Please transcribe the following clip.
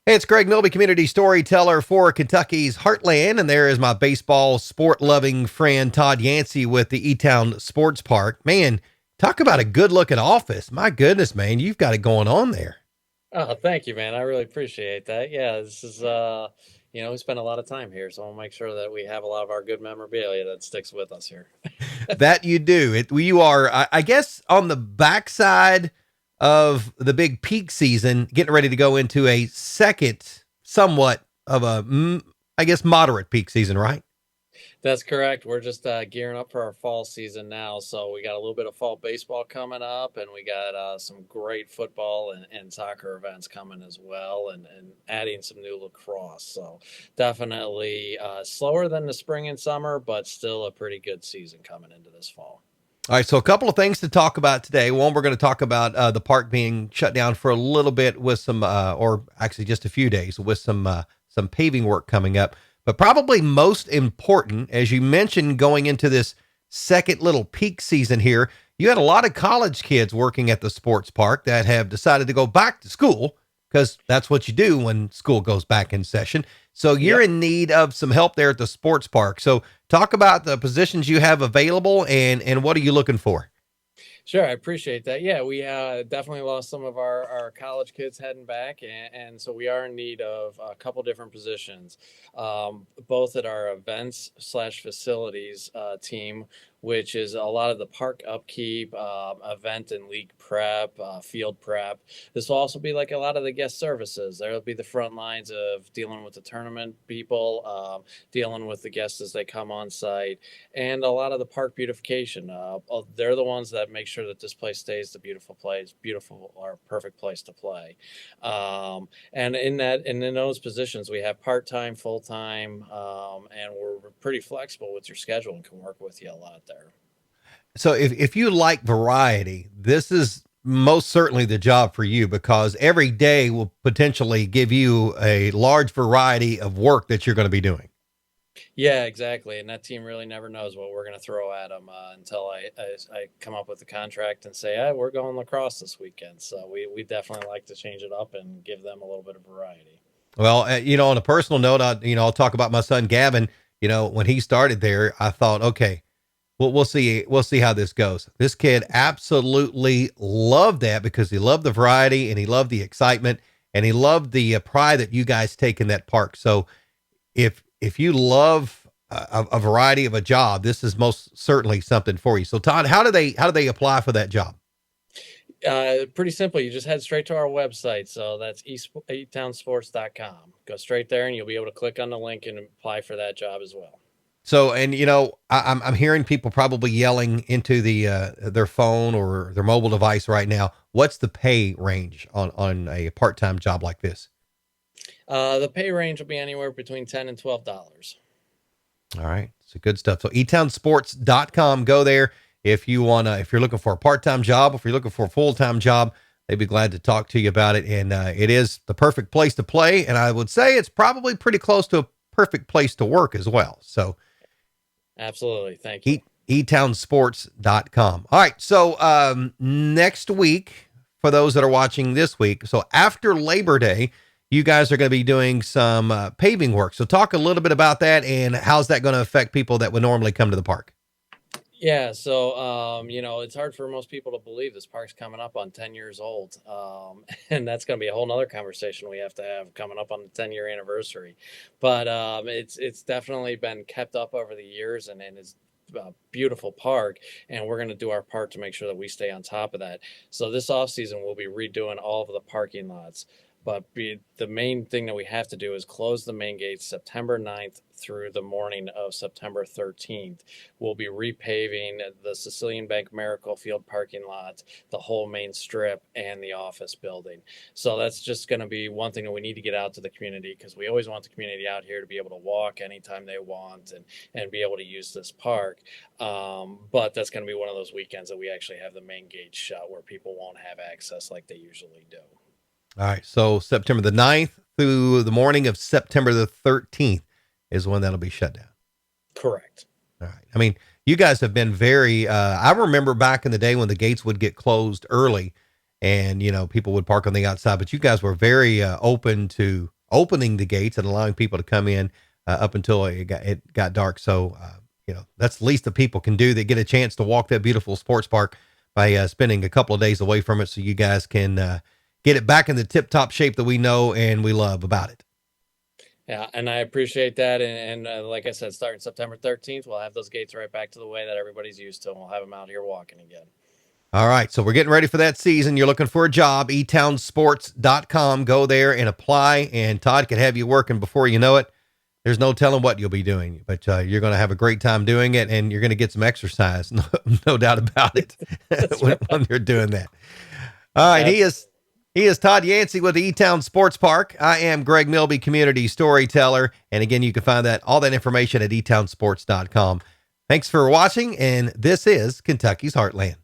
Hey, it's Greg Milby, community storyteller for Kentucky's Heartland, and there is my baseball sport-loving friend Todd Yancey with the E-Town Sports Park. Man, talk about a good-looking office. My goodness, man, you've got it going on there. Oh, thank you, man. I really appreciate that. Yeah, this is we spend a lot of time here, so I'll make sure that we have a lot of our good memorabilia that sticks with us here. That you do. You are, I guess, on the backside of the big peak season, getting ready to go into a second, somewhat of a, I guess, moderate peak season, right? That's correct. We're just gearing up for our fall season now, so we got a little bit of fall baseball coming up, and we got some great football and soccer events coming as well, and adding some new lacrosse. So definitely slower than the spring and summer, but still a pretty good season coming into this fall. All right, so a couple of things to talk about today. One, we're going to talk about the park being shut down for a little bit with some, or actually just a few days, with some paving work coming up. But probably most important, as you mentioned, going into this second little peak season here, you had a lot of college kids working at the sports park that have decided to go back to school because that's what you do when school goes back in session. So you're Yep. in need of some help there at the sports park. So talk about the positions you have available and what are you looking for? Sure, I appreciate that. Yeah, we definitely lost some of our college kids heading back, and so we are in need of a couple different positions, both at our events slash facilities team, which is a lot of the park upkeep, event and league prep, field prep. This will also be like a lot of the guest services. There will be the front lines of dealing with the tournament people, dealing with the guests as they come on site, and a lot of the park beautification. They're the ones that make sure that this place stays the beautiful place, beautiful or perfect place to play. And in those positions, we have part time, full time, and we're pretty flexible with your schedule and can work with you a lot there. So if you like variety, this is most certainly the job for you because every day will potentially give you a large variety of work that you're going to be doing. Yeah, exactly. And that team really never knows what we're going to throw at them until I come up with the contract and say, hey, we're going lacrosse this weekend. So we definitely like to change it up and give them a little bit of variety. Well, on a personal note, I'll talk about my son Gavin. When he started there, I thought, okay, we'll see how this goes. This kid absolutely loved that because he loved the variety and he loved the excitement and he loved the pride that you guys take in that park. So if you love a variety of a job, this is most certainly something for you. So Todd, how do they apply for that job? Pretty simple. You just head straight to our website. So that's eattownsports.com. Go straight there and you'll be able to click on the link and apply for that job as well. So, and I'm hearing people probably yelling into their phone or their mobile device right now. What's the pay range on a part time job like this? The pay range will be anywhere between $10 and $12. All right, so good stuff. So etownsports.com. Go there if you're looking for a part time job, if you're looking for a full time job. They'd be glad to talk to you about it. And it is the perfect place to play. And I would say it's probably pretty close to a perfect place to work as well. So Absolutely. Thank you. etownsports.com. All right. So next week, for those that are watching this week, so after Labor Day, you guys are going to be doing some paving work. So talk a little bit about that and how's that going to affect people that would normally come to the park? Yeah, so it's hard for most people to believe this park's coming up on 10 years old. And that's going to be a whole nother conversation we have to have coming up on the 10-year anniversary. But it's definitely been kept up over the years and it's a beautiful park, and we're going to do our part to make sure that we stay on top of that. So this off season, we'll be redoing all of the parking lots. But the main thing that we have to do is close the main gates September 9th through the morning of September 13th. We'll be repaving the Sicilian Bank Miracle Field parking lot, the whole main strip, and the office building. So that's just going to be one thing that we need to get out to the community because we always want the community out here to be able to walk anytime they want and be able to use this park. But that's going to be one of those weekends that we actually have the main gate shut where people won't have access like they usually do. All right. So September the 9th through the morning of September the 13th is when that'll be shut down. Correct. All right. I mean, you guys have been very, I remember back in the day when the gates would get closed early and, people would park on the outside, but you guys were very open to opening the gates and allowing people to come in up until it got dark. So, that's the least that people can do. They get a chance to walk that beautiful sports park by spending a couple of days away from it. So you guys can get it back in the tip top shape that we know and we love about it. Yeah, and I appreciate that. And like I said, starting September 13th, we'll have those gates right back to the way that everybody's used to. And we'll have them out here walking again. All right. So we're getting ready for that season. You're looking for a job, etownsports.com. Go there and apply. And Todd could have you working before you know it. There's no telling what you'll be doing, but you're going to have a great time doing it, and you're going to get some exercise. No doubt about it when you're doing that. All right. He is Todd Yancey with the E-Town Sports Park. I am Greg Milby, community storyteller. And again, you can find all that information at etownsports.com. Thanks for watching. And this is Kentucky's Heartland.